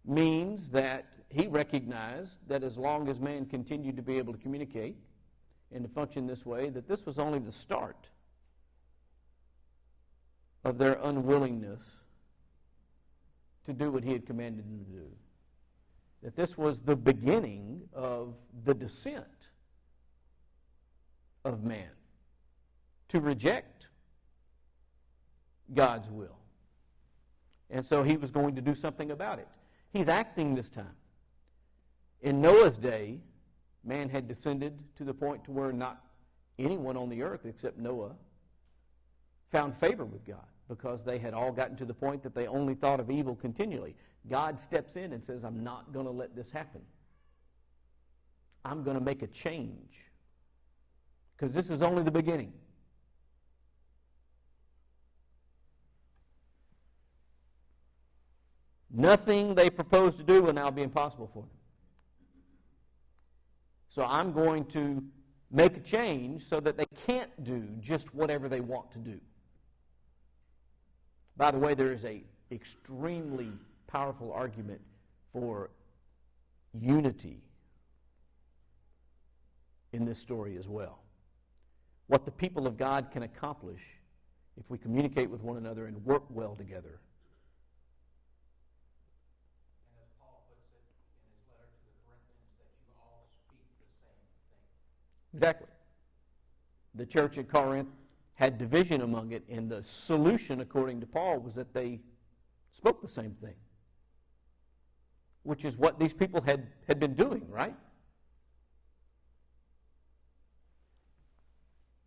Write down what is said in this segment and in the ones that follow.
means that he recognized that as long as man continued to be able to communicate and to function this way, that this was only the start of their unwillingness to do what he had commanded them to do. That this was the beginning of the descent of man to reject God's will. And so he was going to do something about it. He's acting this time. In Noah's day, man had descended to the point to where not anyone on the earth except Noah found favor with God, because they had all gotten to the point that they only thought of evil continually. God steps in and says, I'm not going to let this happen. I'm going to make a change, because this is only the beginning. Nothing they propose to do will now be impossible for them. So I'm going to make a change so that they can't do just whatever they want to do. By the way, there is an extremely powerful argument for unity in this story as well. What the people of God can accomplish if we communicate with one another and work well together. And as Paul puts it in his letter to the Corinthians, that you all speak the same thing. Exactly. The church at Corinth had division among it, and the solution, according to Paul, was that they spoke the same thing, which is what these people had been doing, right?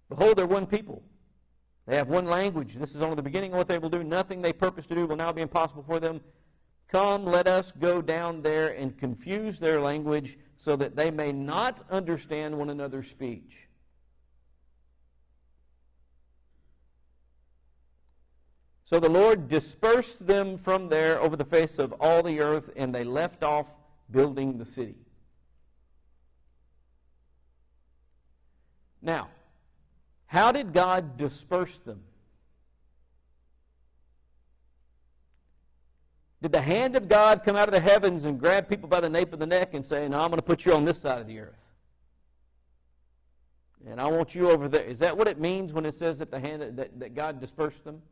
Behold, they're one people. They have one language. This is only the beginning of what they will do. Nothing they purpose to do will now be impossible for them. Come, let us go down there and confuse their language so that they may not understand one another's speech. So the Lord dispersed them from there over the face of all the earth, and they left off building the city. Now, how did God disperse them? Did the hand of God come out of the heavens and grab people by the nape of the neck and say, no, I'm going to put you on this side of the earth, and I want you over there? Is that what it means when it says that that God dispersed them?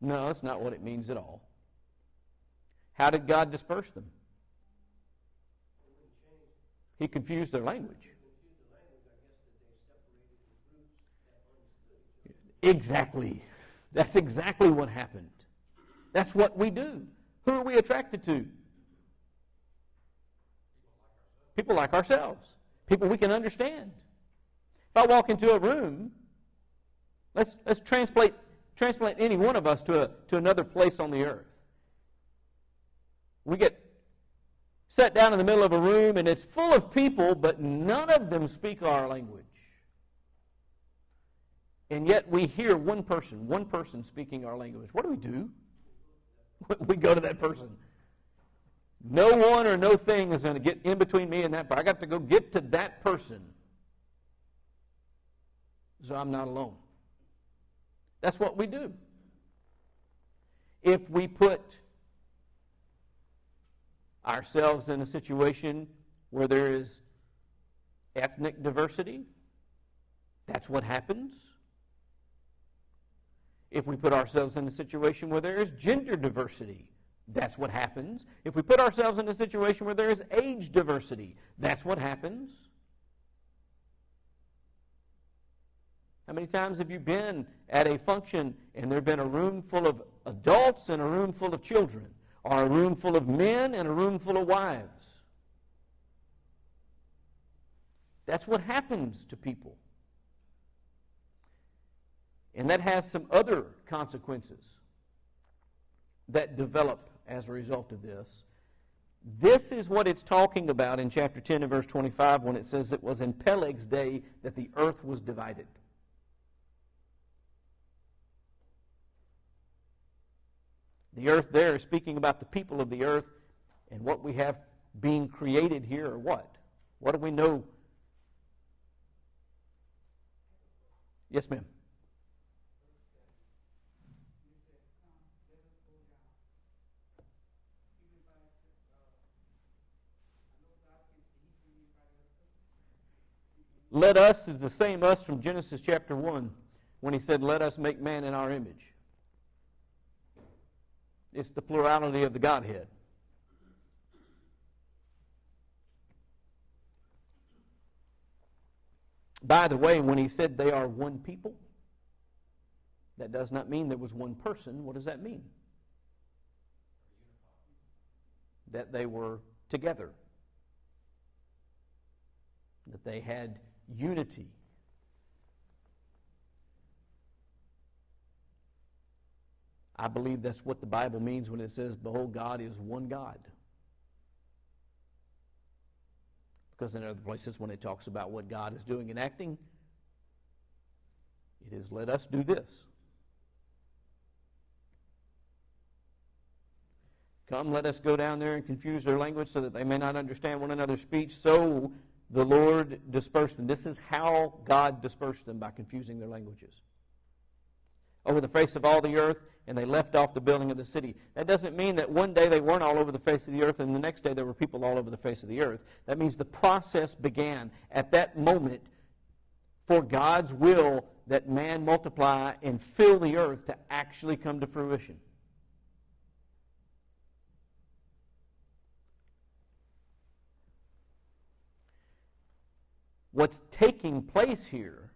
No, that's not what it means at all. How did God disperse them? He confused their language. Exactly. That's exactly what happened. That's what we do. Who are we attracted to? People like ourselves. People we can understand. If I walk into a room, let's transplant any one of us to another place on the earth. We get set down in the middle of a room, and it's full of people, but none of them speak our language. And yet we hear one person speaking our language. What do? We go to that person. No one or no thing is going to get in between me and that person. I got to go get to that person so I'm not alone. That's what we do. If we put ourselves in a situation where there is ethnic diversity, that's what happens. If we put ourselves in a situation where there is gender diversity, that's what happens. If we put ourselves in a situation where there is age diversity, that's what happens. How many times have you been at a function and there have been a room full of adults and a room full of children, or a room full of men and a room full of wives? That's what happens to people. And that has some other consequences that develop as a result of this. This is what it's talking about in chapter 10 and verse 25 when it says it was in Peleg's day that the earth was divided. The earth there is speaking about the people of the earth, and what we have being created here are what? What do we know? Yes, ma'am. let us is the same us from Genesis chapter 1 when he said, let us make man in our image. It's the plurality of the Godhead. By the way, when he said they are one people, that does not mean there was one person. What does that mean? That they were together. That they had unity. I believe that's what the Bible means when it says, behold, God is one God. Because in other places when it talks about what God is doing and acting, it is, let us do this. Come, let us go down there and confuse their language so that they may not understand one another's speech. So the Lord dispersed them. This is how God dispersed them, by confusing their languages. Over the face of all the earth, and they left off the building of the city. That doesn't mean that one day they weren't all over the face of the earth and the next day there were people all over the face of the earth. That means the process began at that moment for God's will that man multiply and fill the earth to actually come to fruition. What's taking place here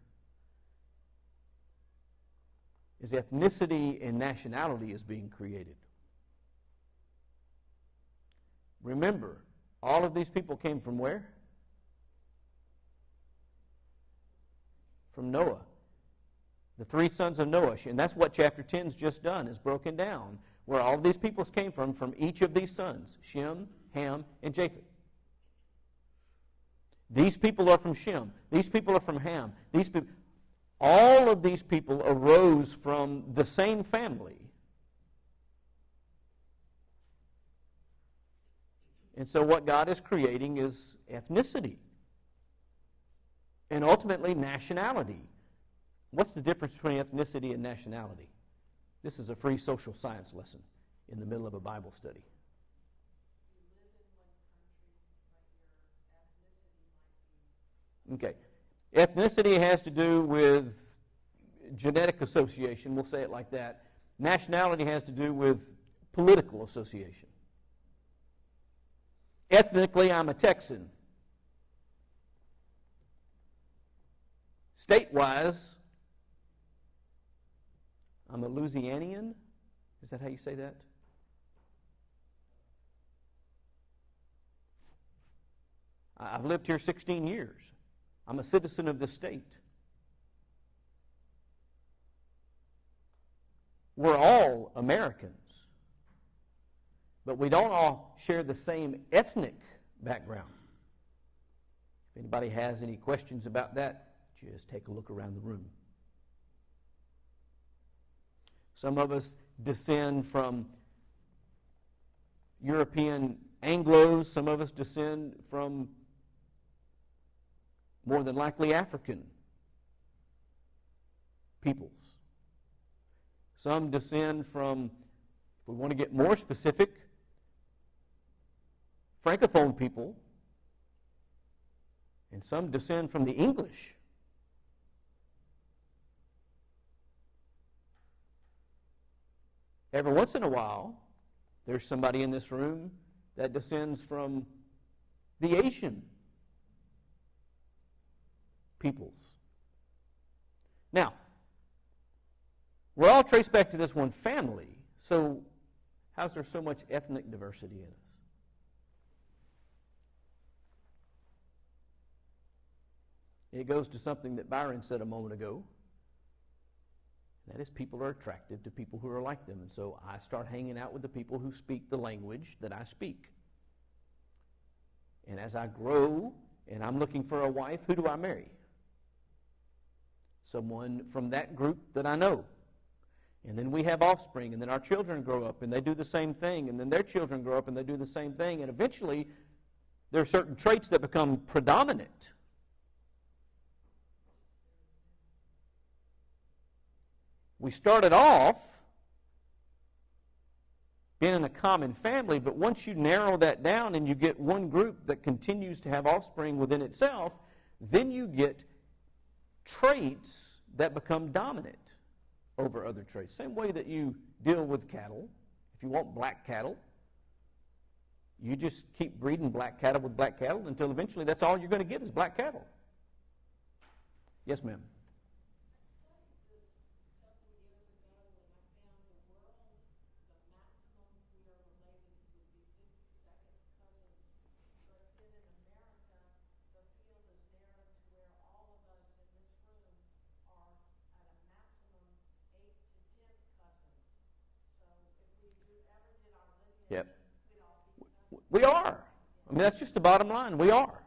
is ethnicity and nationality is being created. Remember, all of these people came from where? From Noah. The three sons of Noah. And that's what chapter 10's just done, is broken down, where all of these peoples came from each of these sons, Shem, Ham, and Japheth. These people are from Shem. These people are from Ham. These people, all of these people arose from the same family. And so what God is creating is ethnicity. And ultimately nationality. What's the difference between ethnicity and nationality? This is a free social science lesson in the middle of a Bible study. Okay. Ethnicity has to do with genetic association, we'll say it like that. Nationality has to do with political association. Ethnically, I'm a Texan. State-wise, I'm a Louisianian. Is that how you say that? I've lived here 16 years. I'm a citizen of the state. We're all Americans, but we don't all share the same ethnic background. If anybody has any questions about that, just take a look around the room. Some of us descend from European Anglos. Some of us descend from more than likely African peoples. Some descend from, if we want to get more specific, Francophone people. And some descend from the English. Every once in a while, there's somebody in this room that descends from the Asian peoples. Now, we're all traced back to this one family, so how's there so much ethnic diversity in us? It goes to something that Byron said a moment ago. That is, people are attracted to people who are like them. And so I start hanging out with the people who speak the language that I speak. And as I grow and I'm looking for a wife, who do I marry? Someone from that group that I know. And then we have offspring, and then our children grow up and they do the same thing, and then their children grow up and they do the same thing, and eventually there are certain traits that become predominant. We started off being in a common family, but once you narrow that down and you get one group that continues to have offspring within itself, then you get traits that become dominant over other traits. Same way that you deal with cattle. If you want black cattle, you just keep breeding black cattle with black cattle until eventually that's all you're going to get is black cattle. Yes, ma'am. Yep. We are. I mean, that's just the bottom line. We are.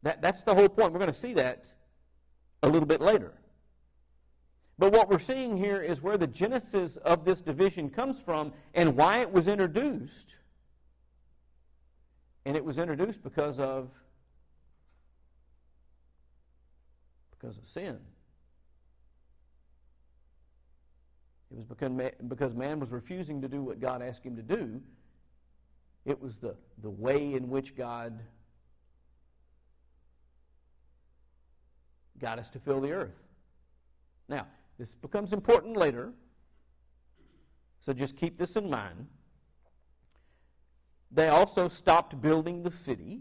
That's the whole point. We're going to see that a little bit later. But what we're seeing here is where the genesis of this division comes from and why it was introduced. And it was introduced because of sin. It was because man was refusing to do what God asked him to do. It was the way in which God got us to fill the earth. Now, this becomes important later, so just keep this in mind. They also stopped building the city,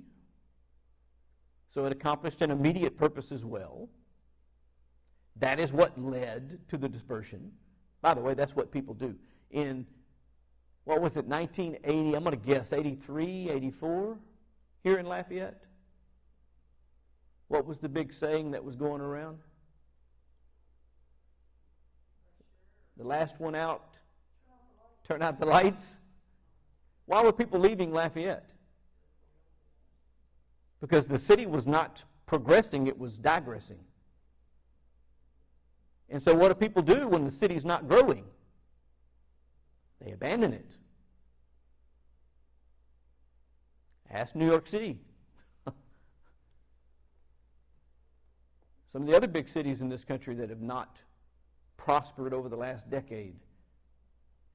so it accomplished an immediate purpose as well. That is what led to the dispersion. By the way, that's what people do. In, 1980, I'm going to guess, 83, 84, here in Lafayette? What was the big saying that was going around? The last one out, turn out the lights. Why were people leaving Lafayette? Because the city was not progressing, it was digressing. And so what do people do when the city's not growing? They abandon it. Ask New York City. Some of the other big cities in this country that have not prospered over the last decade.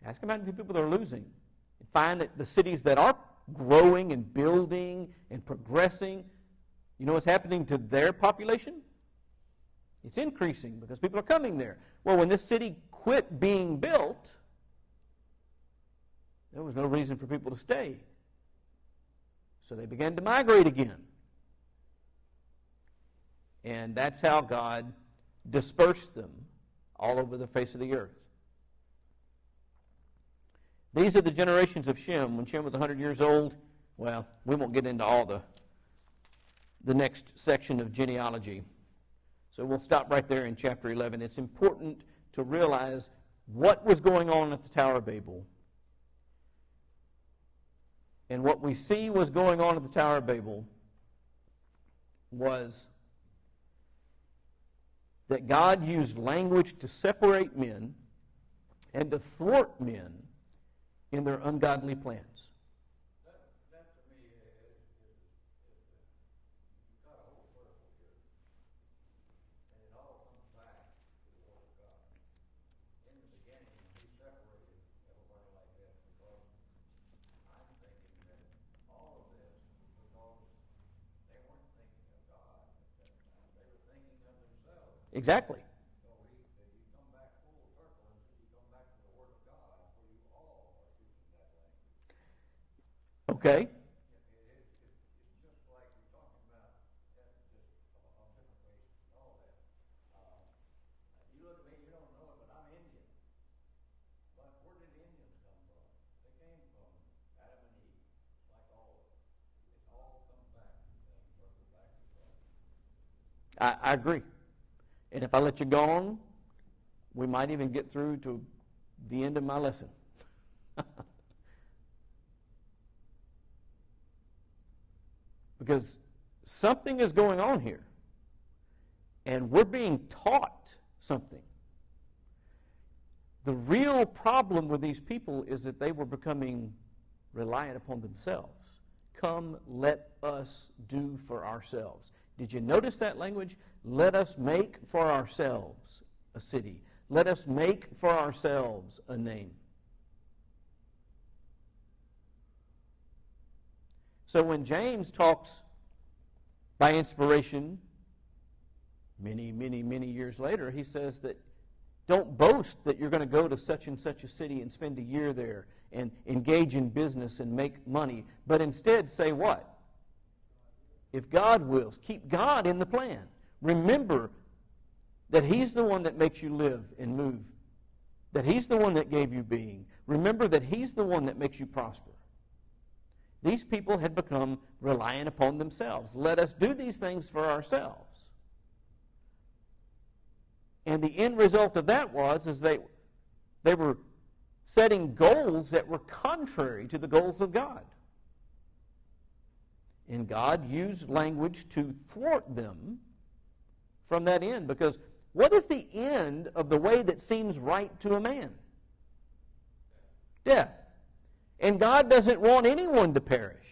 Ask them how many people they're losing. And find that the cities that are growing and building and progressing, you know what's happening to their population? It's increasing because people are coming there. Well, when this city quit being built, there was no reason for people to stay. So they began to migrate again. And that's how God dispersed them all over the face of the earth. These are the generations of Shem. When Shem was 100 years old, well, we won't get into all the next section of genealogy. So we'll stop right there in chapter 11. It's important to realize what was going on at the Tower of Babel. And what we see was going on at the Tower of Babel was that God used language to separate men and to thwart men in their ungodly plans. That to me is got a whole vertical here. And it all comes back to the Word of God. In the beginning, He separated everybody like that because I'm thinking that all of this because they weren't thinking of God at that time. They were thinking of themselves. Exactly. So you come back full circle and you come back to the Word of God where you all are using that language. Okay. It's just like we're talking about that just on different ways and all that. You look at me, you don't know it, but I'm Indian. But where did the Indians come from? They came from Adam and Eve, like all of us. It all comes back to the same circle back to God. I agree. And if I let you go on, we might even get through to the end of my lesson. Because something is going on here. And we're being taught something. The real problem with these people is that they were becoming reliant upon themselves. Come, let us do for ourselves. Did you notice that language? Let us make for ourselves a city. Let us make for ourselves a name. So when James talks by inspiration many, many, many years later, he says that don't boast that you're going to go to such and such a city and spend a year there and engage in business and make money, but instead say what? If God wills, keep God in the plan. Remember that He's the one that makes you live and move, that He's the one that gave you being. Remember that He's the one that makes you prosper. These people had become reliant upon themselves. Let us do these things for ourselves. And the end result of that is they were setting goals that were contrary to the goals of God. And God used language to thwart them from that end. Because what is the end of the way that seems right to a man? Death. And God doesn't want anyone to perish.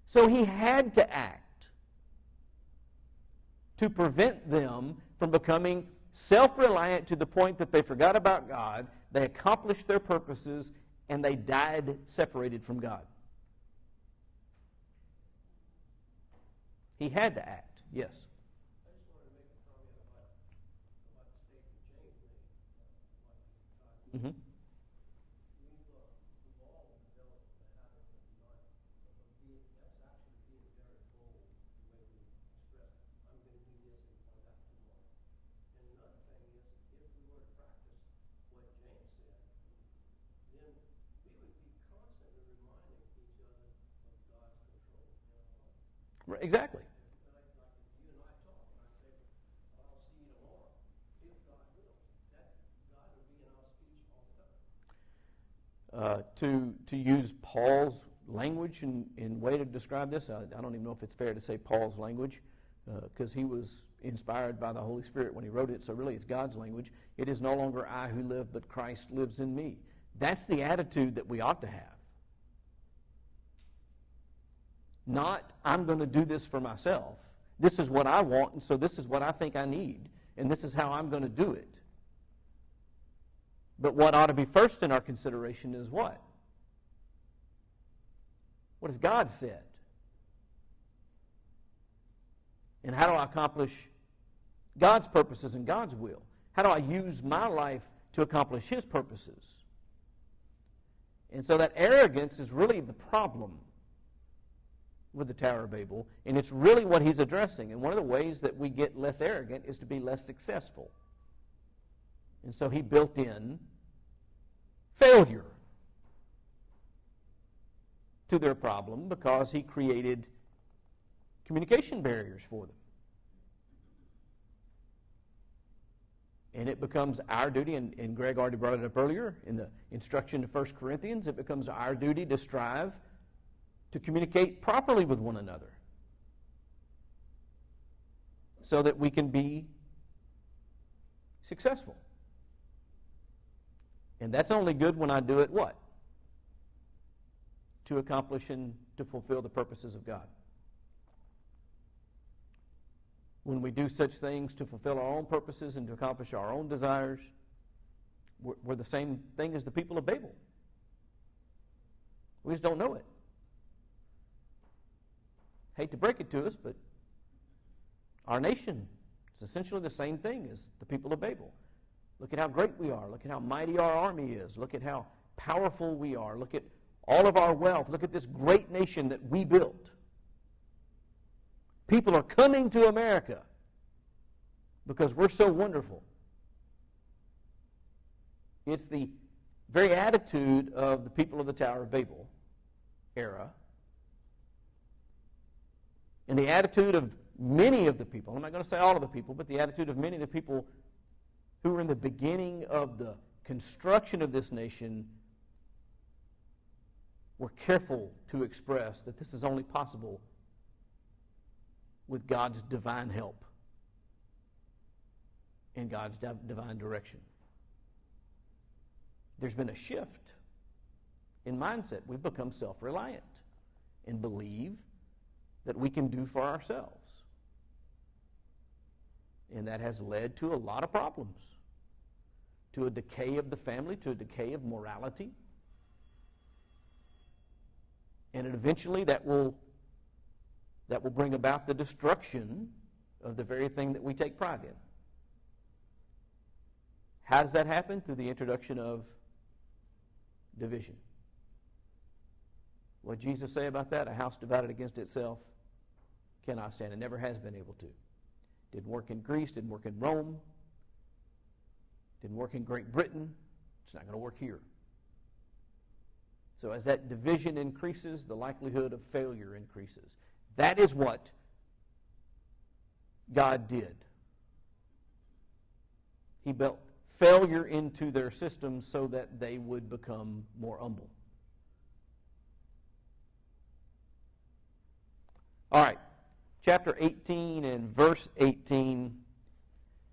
So He had to act to prevent them from becoming self-reliant to the point that they forgot about God, they accomplished their purposes, and they died separated from God. He had to act, yes. I just wanted to make a comment about the statement James made. Mm-hmm. We've all developed the habit of not, that's actually being very bold the way we express, I'm going to do this and find out tomorrow. And another thing is, if we were to practice what James said, then we would be constantly reminding each other of God's control in our life. Right, exactly. Like you and I talk, and I say, I'll see you tomorrow, if God wills. That God will be in our speech all the time. To use Paul's language in way to describe this, I don't even know if it's fair to say Paul's language, because he was inspired by the Holy Spirit when he wrote it, so really it's God's language. It is no longer I who live, but Christ lives in me. That's the attitude that we ought to have. Not, I'm going to do this for myself. This is what I want, and so this is what I think I need, and this is how I'm going to do it. But what ought to be first in our consideration is what? What has God said? And how do I accomplish God's purposes and God's will? How do I use my life to accomplish His purposes? And so that arrogance is really the problem with the Tower of Babel, and it's really what he's addressing. And one of the ways that we get less arrogant is to be less successful. And so he built in failure to their problem because he created communication barriers for them. And it becomes our duty, and Greg already brought it up earlier in the instruction to 1 Corinthians, it becomes our duty to strive to communicate properly with one another so that we can be successful. And that's only good when I do it what? To accomplish and to fulfill the purposes of God. When we do such things to fulfill our own purposes and to accomplish our own desires, we're the same thing as the people of Babel. We just don't know it. Hate to break it to us, but our nation is essentially the same thing as the people of Babel. Look at how great we are. Look at how mighty our army is. Look at how powerful we are. Look at all of our wealth. Look at this great nation that we built. People are coming to America because we're so wonderful. It's the very attitude of the people of the Tower of Babel era, and the attitude of many of the people, I'm not going to say all of the people, but the attitude of many of the people who were in the beginning of the construction of this nation were careful to express that this is only possible with God's divine help and God's divine direction. There's been a shift in mindset. We've become self-reliant and believe that we can do for ourselves. And that has led to a lot of problems, to a decay of the family, to a decay of morality. And eventually that will that will bring about the destruction of the very thing that we take pride in. How does that happen? Through the introduction of division. What did Jesus say about that? A house divided against itself cannot stand. It never has been able to. Didn't work in Greece, didn't work in Rome, didn't work in Great Britain. It's not going to work here. So as that division increases, the likelihood of failure increases. That is what God did. He built failure into their systems so that they would become more humble. All right, chapter 18 and verse 18,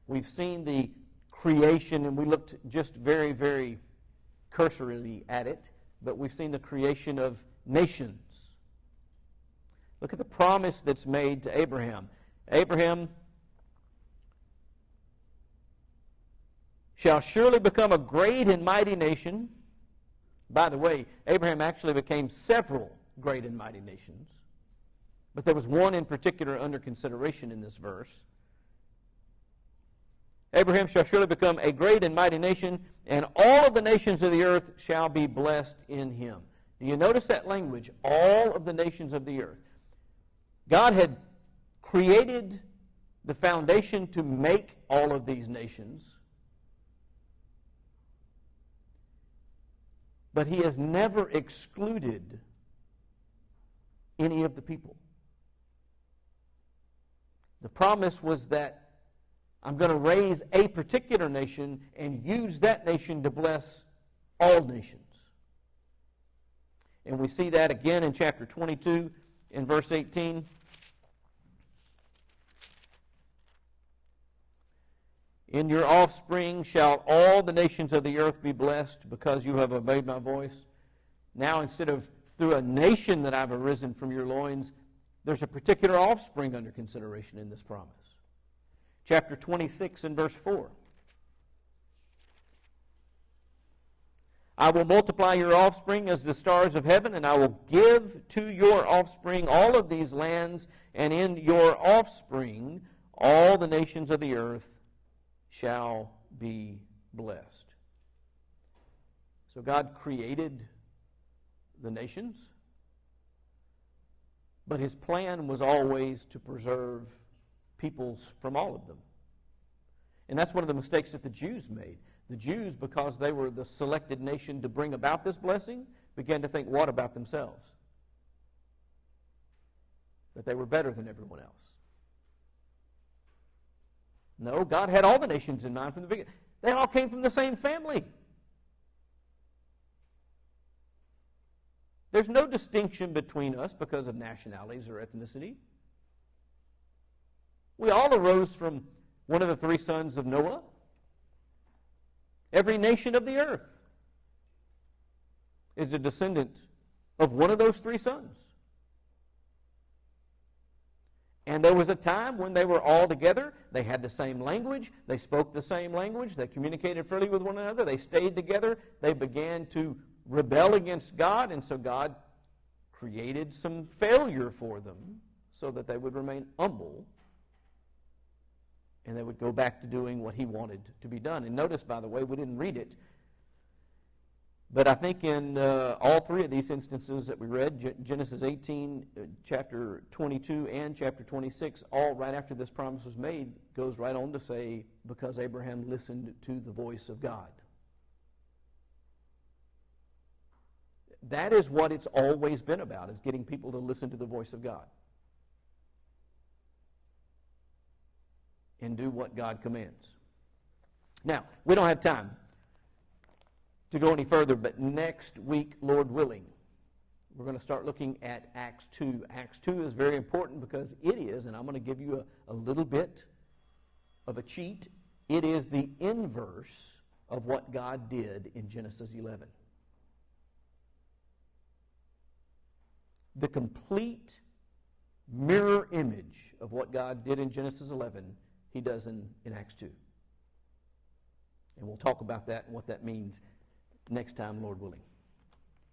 we've seen the creation, and we looked just very, very cursorily at it, but we've seen the creation of nations. Look at the promise that's made to Abraham. Abraham shall surely become a great and mighty nation. By the way, Abraham actually became several great and mighty nations. But there was one in particular under consideration in this verse. Abraham shall surely become a great and mighty nation, and all of the nations of the earth shall be blessed in him. Do you notice that language? All of the nations of the earth. God had created the foundation to make all of these nations, but he has never excluded any of the people. The promise was that I'm going to raise a particular nation and use that nation to bless all nations. And we see that again in chapter 22 in verse 18. In your offspring shall all the nations of the earth be blessed because you have obeyed my voice. Now instead of through a nation that I've arisen from your loins, there's a particular offspring under consideration in this promise. Chapter 26 and verse 4. I will multiply your offspring as the stars of heaven, and I will give to your offspring all of these lands, and in your offspring all the nations of the earth shall be blessed. So God created the nations, but his plan was always to preserve peoples from all of them. And that's one of the mistakes that the Jews made. The Jews, because they were the selected nation to bring about this blessing, began to think, what about themselves? That they were better than everyone else. No, God had all the nations in mind from the beginning. They all came from the same family. There's no distinction between us because of nationalities or ethnicity. We all arose from one of the three sons of Noah. Every nation of the earth is a descendant of one of those three sons. And there was a time when they were all together. They had the same language. They spoke the same language. They communicated freely with one another. They stayed together. They began to rebel against God, and so God created some failure for them so that they would remain humble and they would go back to doing what he wanted to be done. And notice, by the way, we didn't read it, but I think in all three of these instances that we read, Genesis 18, chapter 22, and chapter 26, all right after this promise was made, goes right on to say, because Abraham listened to the voice of God. That is what it's always been about, is getting people to listen to the voice of God and do what God commands. Now, we don't have time to go any further, but next week, Lord willing, we're going to start looking at Acts 2. Acts 2 is very important because it is, and I'm going to give you a little bit of a cheat, it is the inverse of what God did in Genesis 11. The complete mirror image of what God did in Genesis 11, he does in Acts 2. And we'll talk about that and what that means next time, Lord willing.